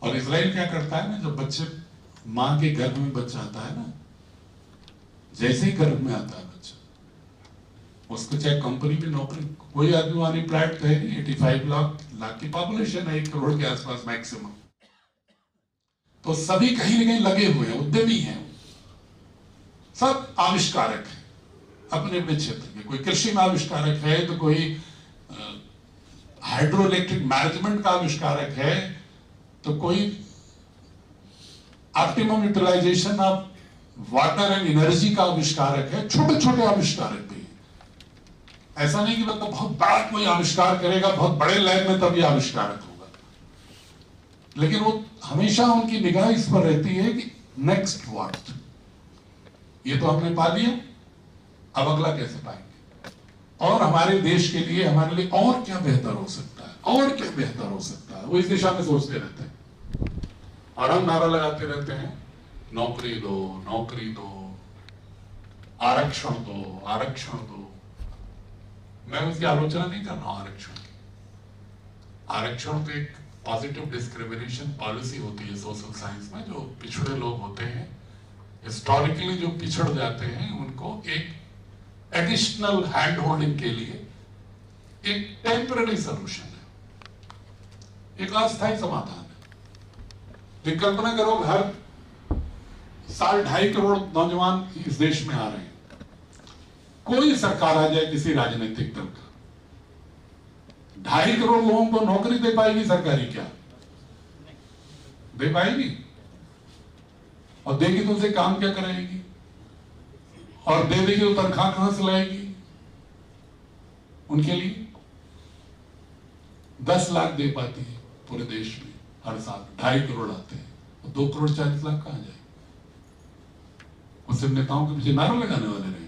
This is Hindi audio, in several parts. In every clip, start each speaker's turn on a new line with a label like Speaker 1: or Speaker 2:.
Speaker 1: और इजराइल क्या करता है ना, जब बच्चे मां के गर्भ में बच्चा आता है ना, जैसे ही गर्भ में आता है बच्चा, उसको चाहे कंपनी में नौकरी, कोई आदमी अनएम्प्लॉयड तो है नहीं, 85 लाख की पॉपुलेशन है, 1 करोड़ के आसपास मैक्सिमम, तो सभी कहीं ना कहीं लगे हुए हैं, उद्यमी हैं, सब आविष्कारक है अपने अपने क्षेत्र में। कोई कृषि में आविष्कारक है, तो कोई हाइड्रो इलेक्ट्रिक मैनेजमेंट का आविष्कारक है, तो कोई optimum utilisation of water and energy का आविष्कारक है। छोटे छोटे आविष्कारक भी है। ऐसा नहीं कि मतलब बहुत बड़ा कोई आविष्कार करेगा बहुत बड़े लैब में तब ये आविष्कारक होगा, लेकिन वो हमेशा उनकी निगाह इस पर रहती है कि नेक्स्ट व्हाट, ये तो हमने पा लिया, अब अगला कैसे पाएंगे, और हमारे देश के लिए, हमारे लिए और क्या बेहतर हो सकता है, और क्या बेहतर हो सकता है, वो इस दिशा में सोचते रहते हैं। और हम नारा लगाते रहते हैं, नौकरी दो, नौकरी दो, आरक्षण दो, आरक्षण दो। मैं उसकी आलोचना नहीं कर रहा हूं आरक्षण की। आरक्षण तो एक पॉजिटिव डिस्क्रिमिनेशन पॉलिसी होती है सोशल साइंस में। जो पिछड़े लोग होते हैं, हिस्टोरिकली जो पिछड़ जाते हैं, उनको एक एडिशनल हैंड होल्डिंग के लिए एक टेम्पररी सोल्यूशन है, एक अस्थायी समाधान है। कल्पना करो, हर साल 2.5 करोड़ नौजवान इस देश में आ रहे हैं, कोई सरकार आ जाए किसी राजनीतिक दल का, 2.5 करोड़ लोगों को नौकरी दे पाएगी सरकारी? क्या दे पाएगी? और देगी तो उसे काम क्या कराएगी, और दे देगी तो तनख्वाह कहां से लाएगी? उनके लिए 10 लाख दे पाती है पूरे देश में हर साल, 2.5 करोड़ आते हैं, तो 2 करोड़ 40 लाख कहां जाए? उससे नेताओं के पीछे नारा लगाने वाले रहे,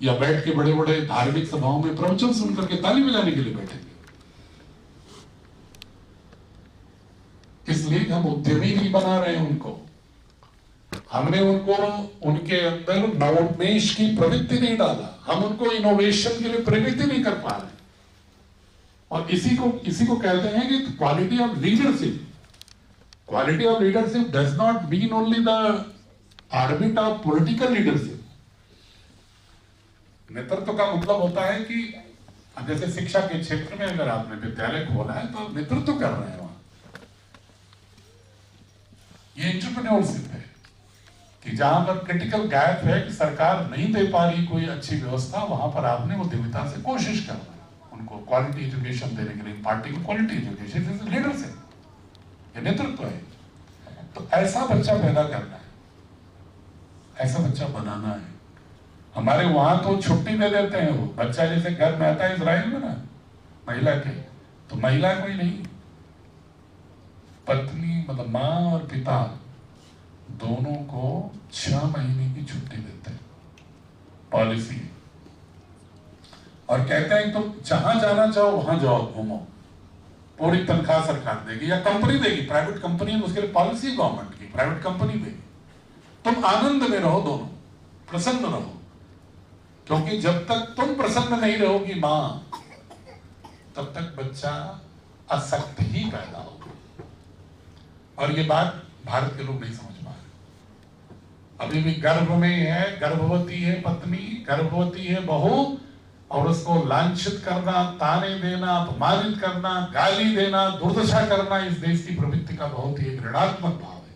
Speaker 1: या बैठ के बड़े बड़े धार्मिक सभाओं में प्रवचन सुनकर के ताली बजाने के लिए बैठेंगे? इसलिए हम उद्यमी नहीं बना रहे हैं उनको, हमने उनको, उनके अंदर नवोन्मेष की प्रवृत्ति नहीं डाला, हम उनको इनोवेशन के लिए प्रेरित नहीं कर पा रहे। और इसी को कहते हैं कि quality of leadership. Quality of leadership does not mean only the orbit of political leadership. नेतृत्व का मतलब होता है कि जैसे शिक्षा के क्षेत्र में अगर आपने विद्यालय खोला है तो नेतृत्व कर रहे हैं वहां, ये एंटरप्रेन्योरशिप है कि जहां पर क्रिटिकल गैप है कि सरकार नहीं दे पा रही कोई अच्छी व्यवस्था, वहां पर आपने उद्यमिता से कोशिश करना है उनको क्वालिटी एजुकेशन देने के लिए। पार्टी को क्वालिटी एजुकेशन इज लीडरशिप, ये नेतृत्व है। तो ऐसा बच्चा पैदा करना है, ऐसा बच्चा बनाना है। हमारे वहां तो छुट्टी दे देते हैं, वो बच्चा जैसे घर में आता है इजराइल में ना महिला के, तो महिला कोई नहीं, पत्नी मतलब मां और पिता दोनों को 6 महीने की छुट्टी देते हैं, पॉलिसी। और कहते हैं तुम जहां जाना चाहो वहां जाओ, घूमो, पूरी तनख्वाह सरकार देगी या कंपनी देगी, प्राइवेट कंपनी, उसके लिए पॉलिसी गवर्नमेंट की, प्राइवेट कंपनी देगी। तुम आनंद में रहो, दोनों प्रसन्न रहो, क्योंकि जब तक तुम प्रसन्न नहीं रहोगी मां, तब तक बच्चा असक्त ही पैदा होगा। और ये बात भारत के लोग नहीं समझ पा रहे। अभी भी गर्भ में है, गर्भवती है पत्नी, गर्भवती है बहू, और उसको लांछित करना, ताने देना, अपमानित करना, गाली देना, दुर्दशा करना इस देश की प्रवृत्ति का बहुत ही ऋणात्मक भाव है।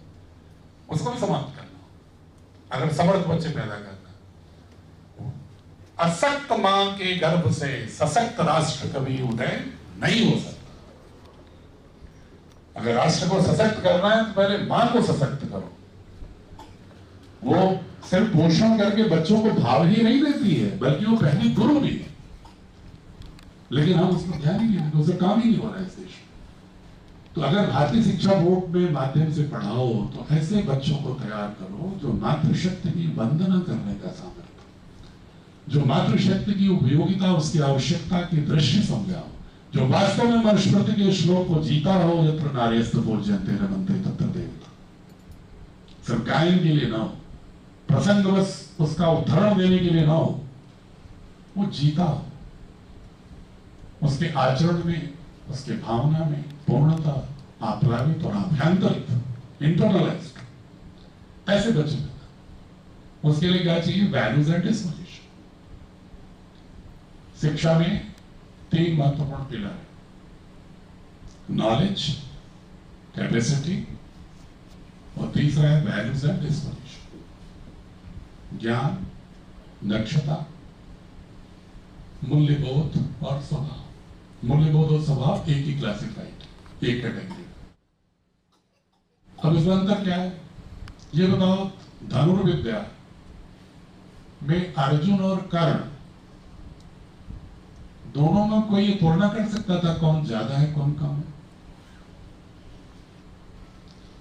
Speaker 1: उसको भी समाप्त करना अगर समर्थ बच्चे पैदा करना। असक्त मां के गर्भ से सशक्त राष्ट्र कभी उदय नहीं हो सकता। अगर राष्ट्र को सशक्त करना है तो पहले मां को सशक्त करो। वो सिर्फ पोषण करके बच्चों को भाव ही नहीं देती है, बल्कि वो पहली गुरु भी है, लेकिन हम उसमें ध्यान ही नहीं देते, उसे काम ही नहीं हो रहा है इस देश में। तो अगर भारतीय शिक्षा बोर्ड में माध्यम से पढ़ाओ तो ऐसे बच्चों को तैयार करो जो मातृशक्ति की वंदना करने का सामर्थ्य, जो मातृशक्ति की उपयोगिता, उसकी आवश्यकता की दृष्टि समझाओ, जो वास्तव में मनुस्मृति के श्लोक को जीता रहो, यत्र नार्यस्तु पूज्यन्ते रमन्ते तत्र देवता। सिर्फ गायन के लिए ना हो, प्रसंगवश उसका उदाहरण देने के लिए ना हो, वो जीता हो, उसके आचरण में, उसके भावना में पूर्णता, आप्लावित और आभ्यंतरित, इंटरनलाइज्ड, ऐसे बच्चे पैदा। उसके लिए क्या चाहिए? Values and disposition. शिक्षा में 3 महत्वपूर्ण पिलर है: नॉलेज, कैपेसिटी, और तीसरा है वैल्यूज एंड डिस्पोजिशन। ज्ञान, दक्षता, मूल्यबोध और स्वभाव। मूल्यबोध और स्वभाव एक ही क्लासिफाइड, एक कैटेगरी। अब इसमें अंतर क्या है ये बताओ। धनुर्विद्या में अर्जुन और कर्ण दोनों में कोई ये तुलना कर सकता था कौन ज्यादा है कौन कम है?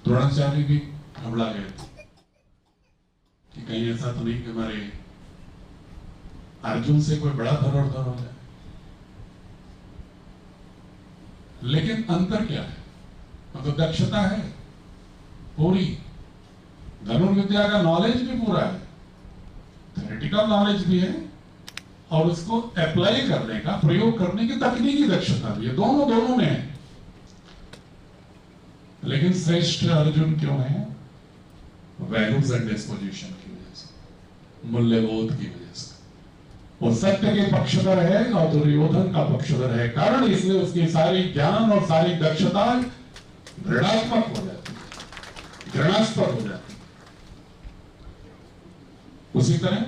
Speaker 1: द्रोणाचार्य भी घबरा गए थे कि कहीं ऐसा तो नहीं कि हमारे अर्जुन से कोई बड़ा धनुर्धर हो जाए। लेकिन अंतर क्या है? मतलब दक्षता है पूरी, धनुर्विद्या का नॉलेज भी पूरा है, थ्योरेटिकल नॉलेज भी है, और उसको अप्लाई करने का, प्रयोग करने की तकनीकी दक्षता भी है। दोनों में है। लेकिन श्रेष्ठ अर्जुन क्यों है? वैल्यूज एंड डिस्पोजिशन की वजह से, मूल्यबोध की वजह से। वो सत्य के पक्षधर है और दुर्योधन का पक्षधर है। कारण इसलिए उसकी सारी ज्ञान और सारी दक्षता ऋणात्मक हो जाती है, घृणास्पद हो जाती है। उसी तरह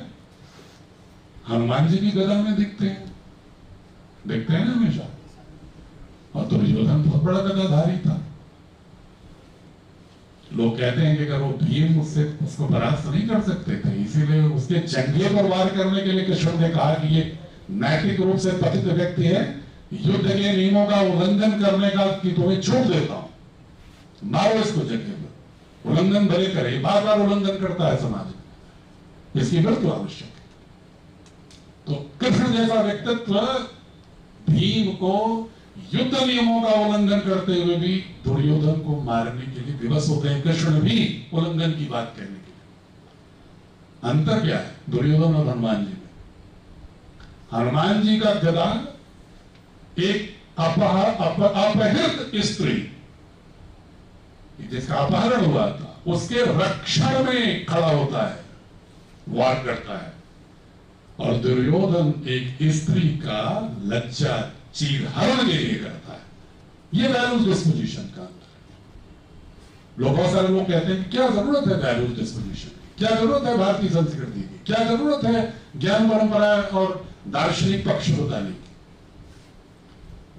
Speaker 1: हनुमान जी भी गदा में दिखते हैं ना हमेशा, और दुर्योधन बहुत बड़ा गदाधारी था। लोग कहते हैं कि अगर वो भीम उसको परास्त नहीं कर सकते थे, इसीलिए उसके जंगले पर वार करने के लिए कृष्ण ने कहा कि ये नैतिक रूप से पतित व्यक्ति है, युद्ध के नियमों का उल्लंघन करने का कि तुम्हें छूट देता हूं, मारो इसको जंगले में। उल्लंघन भले करे, बार बार उल्लंघन करता है समाज में, इसकी मृत्यु आवश्यक है। तो कृष्ण जैसा व्यक्तित्व भीम को युद्ध नियमों का उल्लंघन करते हुए भी दुर्योधन को मारने के लिए विवश होते हैं। कृष्ण भी उल्लंघन की बात कहने के लिए। अंतर क्या है दुर्योधन और हनुमान जी में? हनुमान जी का गदा एक अपहृत स्त्री जिसका अपहरण हुआ था उसके रक्षण में खड़ा होता है, वार करता है। और दुर्योधन एक स्त्री का लज्जा चीरहरण के लिए करता है। ये वैल्यूज डिस्पोजिशन का अंतर है। बहुत सारे लोग कहते हैं कि क्या जरूरत है वैल्यूज डिस्पोजिशन की, क्या जरूरत है भारतीय संस्कृति की, क्या जरूरत है ज्ञान परंपरा और दार्शनिक पक्ष बताने की।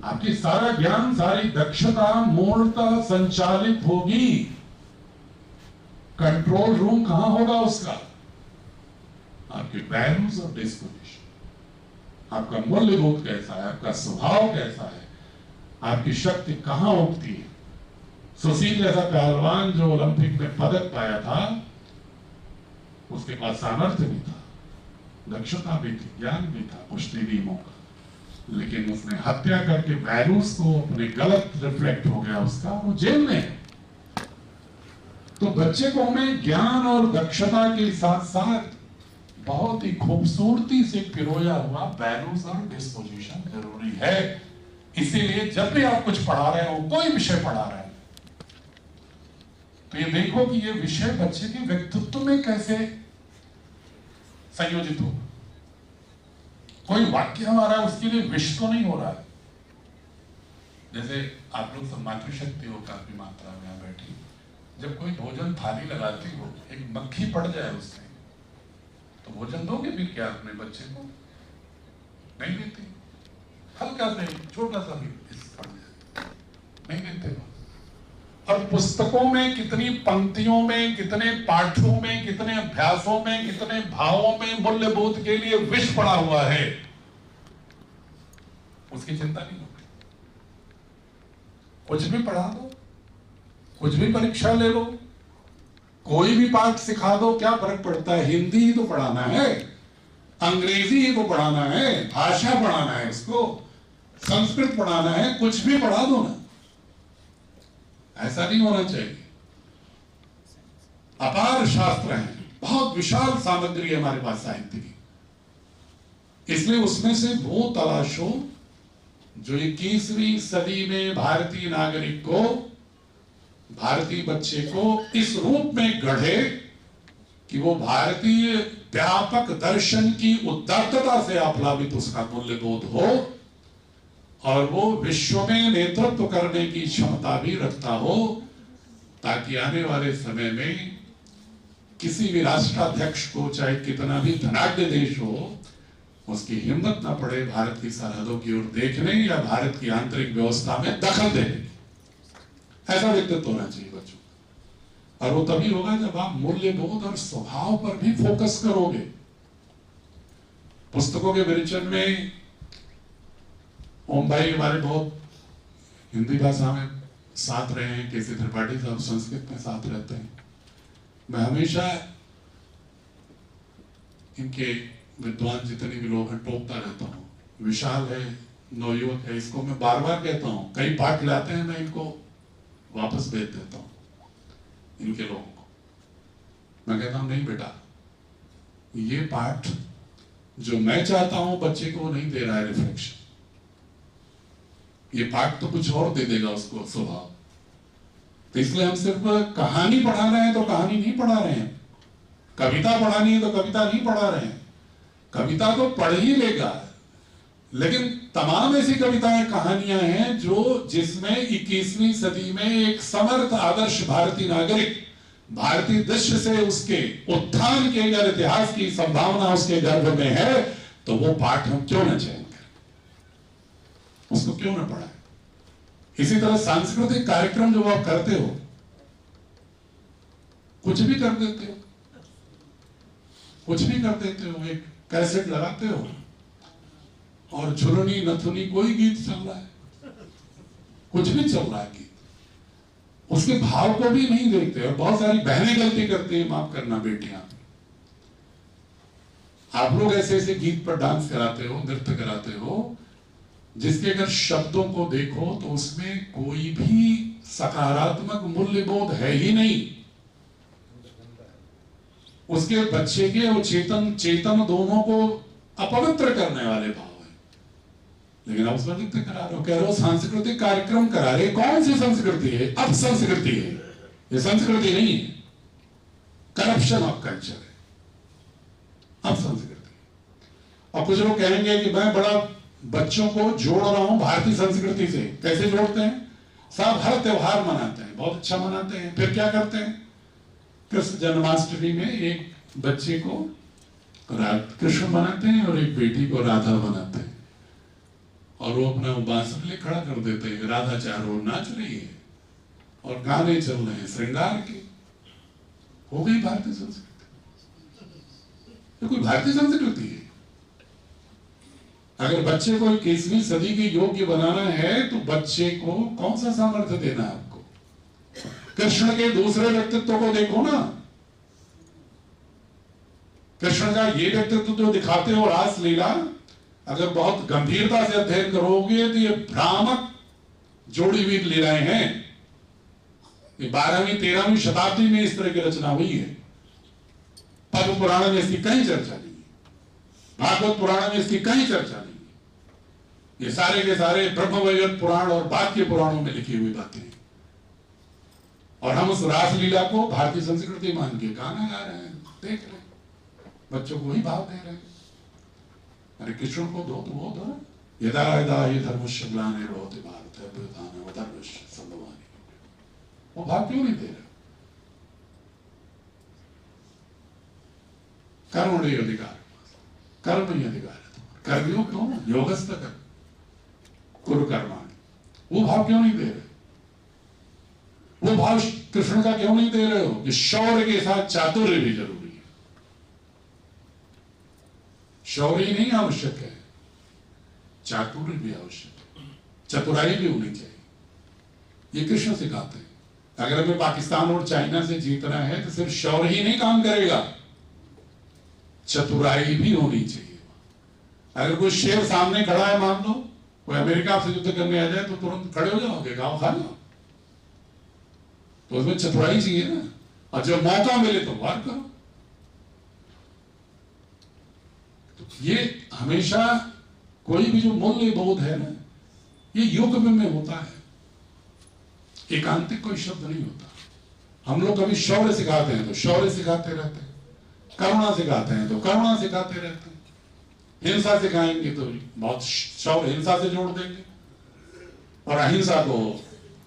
Speaker 1: आपकी सारा ज्ञान, सारी दक्षता मूलतः संचालित होगी, कंट्रोल रूम कहां होगा उसका? आपके वैल्यूज और डिस्पोजिशन। आपका मूल्यबोध कैसा है, आपका स्वभाव कैसा है, आपकी शक्ति कहां उगती है। सुशील जैसा पहलवान जो ओलंपिक में पदक पाया था, उसके पास सामर्थ्य भी था, दक्षता भी थी, ज्ञान भी था कुश्ती नियमों का, लेकिन उसने हत्या करके वैल्यूज को अपने गलत रिफ्लेक्ट हो गया उसका, वो जेल में है। तो बच्चे को हमें ज्ञान और दक्षता के साथ साथ बहुत ही खूबसूरती से पिरोया हुआ वैल्यूज और डिस्पोजिशन जरूरी है। इसीलिए जब भी आप कुछ पढ़ा रहे हो, कोई विषय पढ़ा रहे हैं, तो ये देखो कि ये विषय बच्चे के व्यक्तित्व में कैसे संयोजित हो। कोई वाक्य हमारा उसके लिए विष तो नहीं हो रहा है। जैसे आप लोग सब मातृशक्ति हो काफी मात्रा में यहाँ बैठी, जब कोई भोजन थाली लगाती हो, एक मक्खी पड़ जाए उससे, तो भोजन दोगे फिर क्या अपने बच्चे को? नहीं देते। हल्का सा छोटा सा भी नहीं देते। और पुस्तकों में कितनी पंक्तियों में, कितने पाठों में, कितने अभ्यासों में, कितने भावों में मूल्यबोध के लिए विष पड़ा हुआ है, उसकी चिंता नहीं होगी। कुछ भी पढ़ा दो, कुछ भी परीक्षा ले लो, कोई भी पाठ सिखा दो, क्या फर्क पड़ता है? हिंदी ही तो पढ़ाना है, अंग्रेजी ही तो पढ़ाना है, भाषा पढ़ाना है, इसको संस्कृत पढ़ाना है, कुछ भी पढ़ा दो ना। ऐसा नहीं होना चाहिए। अपार शास्त्र हैं, बहुत विशाल सामग्री है हमारे पास साहित्य की, इसलिए उसमें से वो तलाशो जो 21वीं सदी में भारतीय नागरिक को भारतीय बच्चे को इस रूप में गढ़े कि वो भारतीय व्यापक दर्शन की उदात्तता से आप्लावित उसका मूल्यबोध हो और वो विश्व में नेतृत्व करने की क्षमता भी रखता हो, ताकि आने वाले समय में किसी भी राष्ट्राध्यक्ष को, चाहे कितना भी धनाढ्य देश हो, उसकी हिम्मत ना पड़े भारत की सरहदों की ओर देखने या भारत की आंतरिक व्यवस्था में दखल देने की। ऐसा व्यक्तित्व होना चाहिए बच्चों का। और वो तभी होगा जब आप मूल्यबोध और स्वभाव पर भी फोकस करोगे। पुस्तकों के विवेचन में ओम भाई हमारे बहुत हिंदी भाषा में साथ रहे हैं, केसी त्रिपाठी साहब संस्कृत में साथ रहते हैं। मैं हमेशा इनके विद्वान जितने भी लोग हैं टोकता रहता हूँ। विशाल है, नवयुवक है, इसको मैं बार बार कहता हूँ। कई पाठ लाते हैं, मैं इनको वापस भेज देता हूँ इनके लोगों को। मैं कहता हूँ नहीं बेटा, ये पाठ जो मैं चाहता हूं बच्चे को नहीं दे रहा है रिफ्लेक्शन। ये पाठ तो कुछ और दे देगा उसको स्वभाव। तो इसलिए हम सिर्फ कहानी पढ़ा रहे हैं तो कहानी नहीं पढ़ा रहे हैं, कविता पढ़ानी है तो कविता नहीं पढ़ा रहे हैं। कविता तो पढ़ ही लेगा, लेकिन तमाम ऐसी कविताएं, कहानियां हैं जो जिसमें 21वीं सदी में एक समर्थ आदर्श भारतीय नागरिक भारतीय दृश्य से उसके उत्थान के अगर इतिहास की संभावना उसके गर्भ में है, तो वो पाठ हम क्यों न चयन करें, उसको क्यों न पढ़ाएं। इसी तरह सांस्कृतिक कार्यक्रम जो आप करते हो, कुछ भी कर देते हो, कुछ भी कर देते हो, एक कैसेट लगाते हो और झुलनी नथुनी कोई गीत चल रहा है, कुछ भी चल रहा है गीत, उसके भाव को भी नहीं देखते। और बहुत सारी बहनें गलती करती हैं, माफ करना बेटियां, आप लोग ऐसे ऐसे गीत पर डांस कराते हो, नृत्य कराते हो, जिसके अगर शब्दों को देखो तो उसमें कोई भी सकारात्मक मूल्यबोध है ही नहीं। उसके बच्चे के और चेतन दोनों को अपवित्र करने वाले भाव है। लेकिन आप उसमें नृत्य करा रहे हो, कह रहे हो सांस्कृतिक कार्यक्रम करा रहे। कौन सी संस्कृति है? अब संस्कृति है, ये संस्कृति नहीं है, करप्शन ऑफ कल्चर है, अब संस्कृति। और कुछ लोग कहेंगे कि मैं बड़ा बच्चों को जोड़ रहा हूं भारतीय संस्कृति से। कैसे जोड़ते हैं? सब हर त्योहार मनाते हैं, बहुत अच्छा मनाते हैं, फिर क्या करते हैं? कृष्ण जन्माष्टमी में एक बच्चे को कृष्ण बनाते हैं और एक बेटी को राधा बनाते हैं, और वो अपना बांसुरी खड़ा कर देते हैं, राधा चारों ओर नाच रही है और गाने चल रहे हैं श्रृंगार के। हो गई भारतीय संस्कृति। ये कोई भारतीय संस्कृति है? अगर बच्चे को 21वीं सदी के योग्य बनाना है तो बच्चे को कौन सा सामर्थ्य देना है? आपको कृष्ण के दूसरे व्यक्तित्व को देखो ना। कृष्ण का ये व्यक्तित्व जो दिखाते हो रास लीला, अगर बहुत गंभीरता से अध्ययन करोगे तो ये भ्रामक जोड़ी हुई लीलाएं हैं। ये 12वीं 13वीं शताब्दी में इस तरह की रचना हुई है। पद्म पुराण में इसकी कहीं चर्चा नहीं है, भागवत पुराण में इसकी कहीं चर्चा नहीं है। ये सारे के सारे ब्रह्मवैवर्त पुराण और बाद के पुराणों में लिखी हुई बातें हैं। और हम उस रासलीला को भारतीय संस्कृति मान के गाना गा रहे हैं, देख रहे हैं, बच्चों को ही भाव दे रहे हैं। अरे कृष्ण को दो तो वो दो। यदा यदा ये धर्मस्य ग्लानिर्भवति भारते अभ्युत्थानमधर्मस्य संभवामि। वो भाव क्यों नहीं दे रहे? कर्मणि अधिकार, कर्म ही अधिकार है। कर्मयोग तो योगस्थ कर कुरु कर्माणि, वो भाव क्यों नहीं दे रहे? वो भाव कृष्ण का क्यों नहीं दे रहे हो कि शौर्य के साथ चातुर्य भी जरूरी है? शौर्य ही नहीं आवश्यक है, चातुर्य भी आवश्यक है, चतुराई भी होनी चाहिए। ये कृष्ण सिखाते हैं। अगर हमें पाकिस्तान और चाइना से जीतना है तो सिर्फ शौर्य ही नहीं काम करेगा, चतुराई भी होनी चाहिए। अगर कोई शेर सामने खड़ा है, मान लो कोई अमेरिका से युद्ध करने आ जाए, तो तुरंत खड़े हो जाओगे, गाँव खा लो। तो उसमें चतुराई चाहिए ना, और जब मौका मिले तो वार करो। तो ये हमेशा कोई भी जो मूल्य बोध है ना, ये युग में होता है। एकांतिक कोई शब्द नहीं होता। हम लोग कभी शौर्य सिखाते हैं तो शौर्य सिखाते रहते हैं, करुणा सिखाते हैं तो करुणा सिखाते रहते हैं, हिंसा सिखाएंगे तो बहुत शौर्य हिंसा से जोड़ देंगे, और अहिंसा को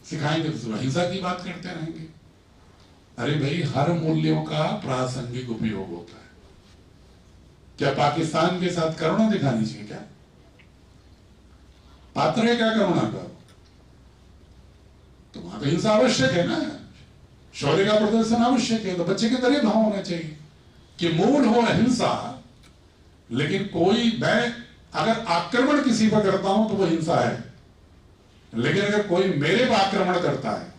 Speaker 1: सिखाएंगे तो अहिंसा की बात करते रहेंगे। अरे भाई, हर मूल्यों का प्रासंगिक उपयोग होता है। क्या पाकिस्तान के साथ करुणा दिखानी चाहिए क्या? पात्र है क्या करुणा का? तो वहां तो हिंसा आवश्यक है ना, शौर्य का प्रदर्शन आवश्यक है। तो बच्चे के तरह भाव होना चाहिए कि मूल हो अहिंसा, लेकिन कोई मैं अगर आक्रमण किसी पर करता हूं तो वो हिंसा है, लेकिन अगर कोई मेरे पर आक्रमण करता है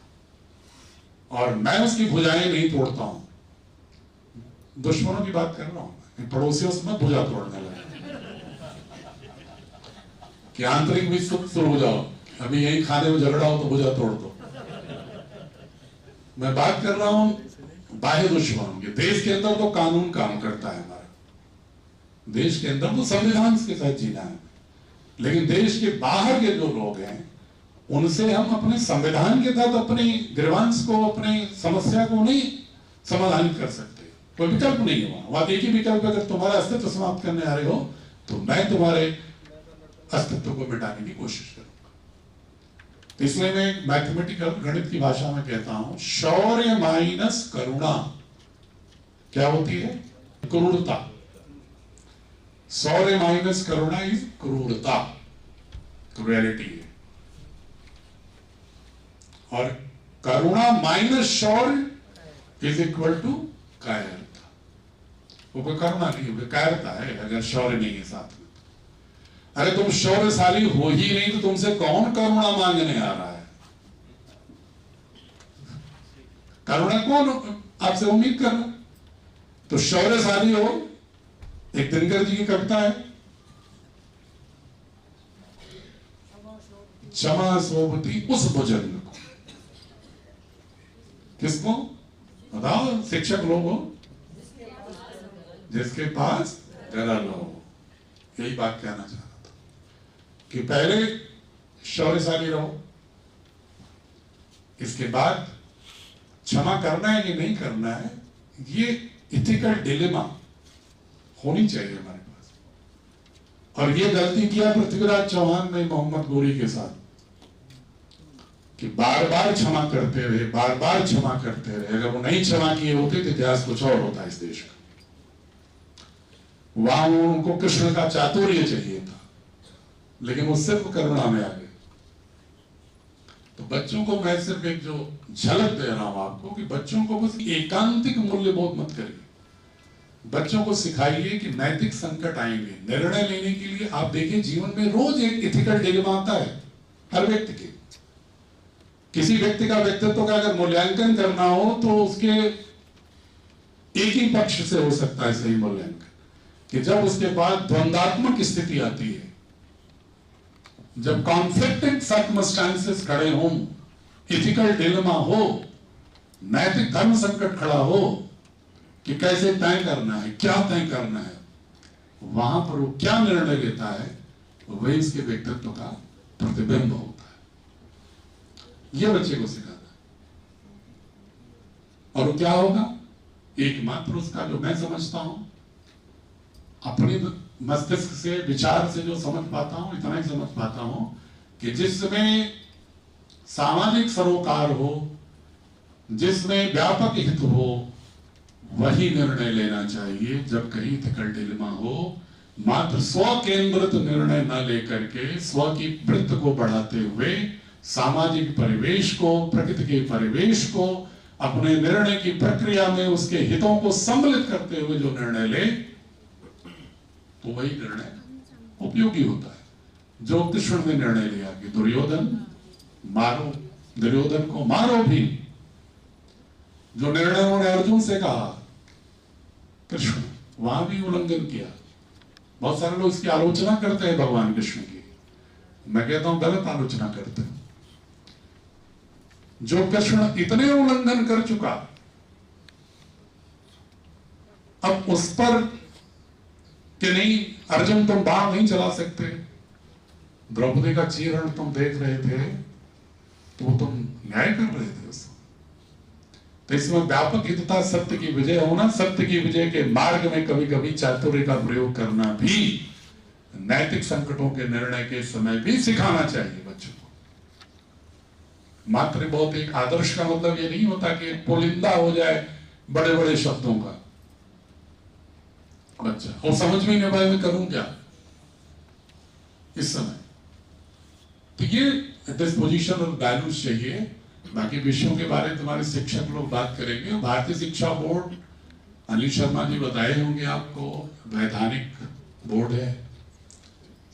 Speaker 1: और मैं उसकी भुजाएं नहीं तोड़ता हूं, दुश्मनों की बात कर रहा हूं, पड़ोसियों से मैं भुजा तोड़ने लगा कि आंतरिक भी शुरू हो जाओ, अभी यही खाने में झगड़ा हो तो भुजा तोड़ दो। मैं बात कर रहा हूं बाह्य दुश्मनों की। देश के अंदर तो कानून काम करता है, हमारा देश के अंदर तो संविधान के साथ जीना है, लेकिन देश के बाहर के जो लोग हैं उनसे हम अपने संविधान के तहत अपनी ग्रीवांस को, अपनी समस्या को नहीं समाधान कर सकते। कोई विकल्प नहीं है वहां। एक ही विकल्प, अगर तुम्हारा अस्तित्व समाप्त करने आ रहे हो तो मैं तुम्हारे अस्तित्व को मिटाने की कोशिश करूंगा। तो इसलिए मैं मैथमेटिकल गणित की भाषा में कहता हूं, शौर्य माइनस करुणा क्या होती है? क्रूरता। शौर्य माइनस करुणा इज क्रूरता, क्रूरलिटी है। और करुणा माइनस शौर्य इज इक्वल टू कायरता। वो कोई करुणा नहीं है, कायरता है अगर शौर्य नहीं है साथ में। अरे तुम शौर्यशाली हो ही नहीं तो तुमसे कौन करुणा मांगने आ रहा है? करुणा कौन आपसे उम्मीद कर रहा? तो शौर्यशाली हो। एक दिनकर जी की कविता है, क्षमा सोबती उस भुजंग को। किसको बताओ? शिक्षक लोग हो जिसके पास गरल हो। यही बात कहना चाह रहा था कि पहले शौर्यशाली रहो, इसके बाद क्षमा करना है कि नहीं करना है, ये इथिकल डिलेमा होनी चाहिए हमारे पास। और ये गलती किया पृथ्वीराज चौहान ने मोहम्मद गोरी के साथ कि बार बार क्षमा करते रहे, बार बार क्षमा करते रहे। अगर वो नहीं क्षमा किए होते तो इतिहास कुछ और होता इस देश का। वहां उनको कृष्ण का चातुर्य चाहिए था, लेकिन वो सिर्फ करुणा में आ गए। तो बच्चों को मैं सिर्फ एक जो झलक दे रहा हूं आपको कि बच्चों को बस एकांतिक मूल्य बोध मत करिए। बच्चों को सिखाइए कि नैतिक संकट आएंगे, निर्णय लेने के लिए आप देखिए जीवन में रोज एक इथिकल डिलेमा आता है हर व्यक्ति के। किसी व्यक्ति का व्यक्तित्व का अगर मूल्यांकन करना हो तो उसके एक ही पक्ष से हो सकता है सही मूल्यांकन, कि जब उसके पास द्वंद्वात्मक स्थिति आती है, जब कॉन्फ्लिक्टिंग सर्कमस्टेंसेस खड़े हों, इथिकल डिलेमा हो, नैतिक धर्म संकट खड़ा हो कि कैसे तय करना है, क्या तय करना है, वहां पर वो क्या निर्णय लेता है, वही उसके व्यक्तित्व का प्रतिबिंब होता है। यह बच्चे को सिखाना है। और वो क्या होगा? एकमात्र उसका जो मैं समझता हूं, अपनी मस्तिष्क से, विचार से जो समझ पाता हूं, इतना ही समझ पाता हूं कि जिसमें सामाजिक सरोकार हो, जिसमें व्यापक हित हो, वही निर्णय लेना चाहिए। जब कहीं इथिकल डिलेमा हो, मात्र स्व केंद्रित निर्णय न लेकर के स्व की वृत्त को बढ़ाते हुए सामाजिक परिवेश को, प्रकृति के परिवेश को, अपने निर्णय की प्रक्रिया में उसके हितों को सम्मिलित करते हुए जो निर्णय ले, तो वही निर्णय उपयोगी होता है। जो कृष्ण ने निर्णय लिया कि दुर्योधन मारो, दुर्योधन को मारो भी, जो निर्णय उन्होंने अर्जुन से कहा, कृष्ण वहां भी उल्लंघन किया। बहुत सारे लोग इसकी आलोचना करते हैं भगवान कृष्ण की, मैं कहता हूं गलत आलोचना करते हैं। जो कृष्ण इतने उल्लंघन कर चुका, अब उस पर कि नहीं अर्जुन तुम बाण नहीं चला सकते, द्रौपदी का चीरण तुम देख रहे थे वो तुम न्याय कर रहे थे उसमें। तो इसमें व्यापक हितता सत्य की विजय होना, सत्य की विजय के मार्ग में कभी कभी चातुर्य का प्रयोग करना भी नैतिक संकटों के निर्णय के समय भी सिखाना चाहिए बच्चों को। मात्र बहुत एक आदर्श का मतलब ये नहीं होता कि पुलिंदा हो जाए बड़े बड़े शब्दों का बच्चा, और समझ में नहीं पाए मैं करूं क्या इस समय। तो ये डिस्पोजिशन और वैल्यूज चाहिए। बाकी विषयों के बारे में तुम्हारे शिक्षक लोग बात करेंगे। भारतीय शिक्षा बोर्ड, अनिल शर्मा जी बताए होंगे आपको, वैधानिक बोर्ड है।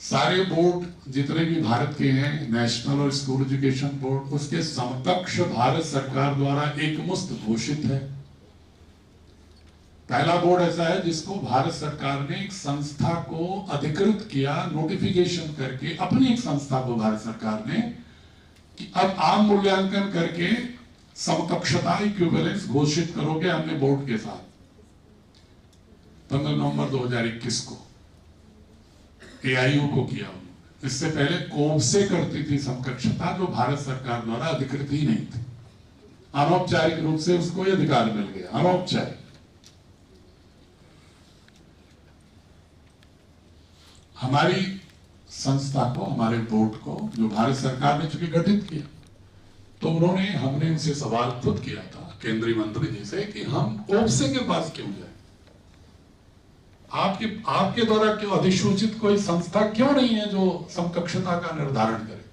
Speaker 1: सारे बोर्ड जितने भी भारत के हैं, नेशनल और स्कूल एजुकेशन बोर्ड, उसके समकक्ष भारत सरकार द्वारा एकमुश्त घोषित है। पहला बोर्ड ऐसा है जिसको भारत सरकार ने एक संस्था को अधिकृत किया, नोटिफिकेशन करके, अपनी एक संस्था को भारत सरकार ने, कि अब आप मूल्यांकन करके समकक्षता इक्विवेलेंस घोषित करोगे अन्य बोर्ड के साथ। 15 नवंबर 2021 को AIU को किया उन्होंने। इससे पहले कोब से करती थी समकक्षता, जो भारत सरकार द्वारा अधिकृत ही नहीं थी। अनौपचारिक रूप से उसको यह अधिकार मिल गया, अनौपचारिक। हमारी संस्था को, हमारे बोर्ड को, जो भारत सरकार ने चूंकि गठित किया, तो हमने उनसे सवाल खुद किया था केंद्रीय मंत्री जी से कि हम कोप्से के पास क्यों जाए, आपके द्वारा क्यों अधिसूचित कोई संस्था क्यों नहीं है जो समकक्षता का निर्धारण करे।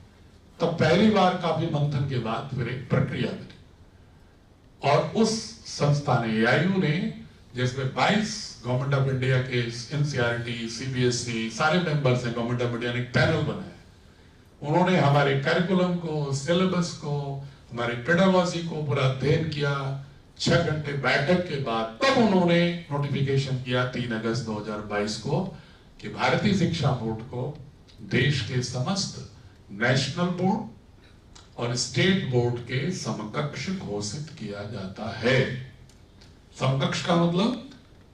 Speaker 1: तब पहली बार काफी मंथन के बाद फिर एक प्रक्रिया बनी और उस संस्था ने, AIU ने, जिसमें 22 गवर्नमेंट ऑफ इंडिया के NCERT, CBSE सारे मेंबर्स हैं, गवर्नमेंट ऑफ इंडिया ने एक पैनल बनाया। उन्होंने हमारे करिकुलम को, सिलेबस को, हमारी पेडागोजी को पूरा अध्ययन किया। 6 घंटे बैठक के बाद तब उन्होंने नोटिफिकेशन किया 3 अगस्त 2022 को कि भारतीय शिक्षा बोर्ड को देश के समस्त नेशनल बोर्ड और स्टेट बोर्ड के समकक्ष घोषित किया जाता है। समकक्ष का मतलब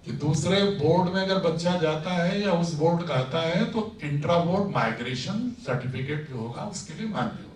Speaker 1: कि दूसरे बोर्ड में अगर बच्चा जाता है या उस बोर्ड का आता है तो इंट्रा बोर्ड माइग्रेशन सर्टिफिकेट जो होगा उसके लिए मान्य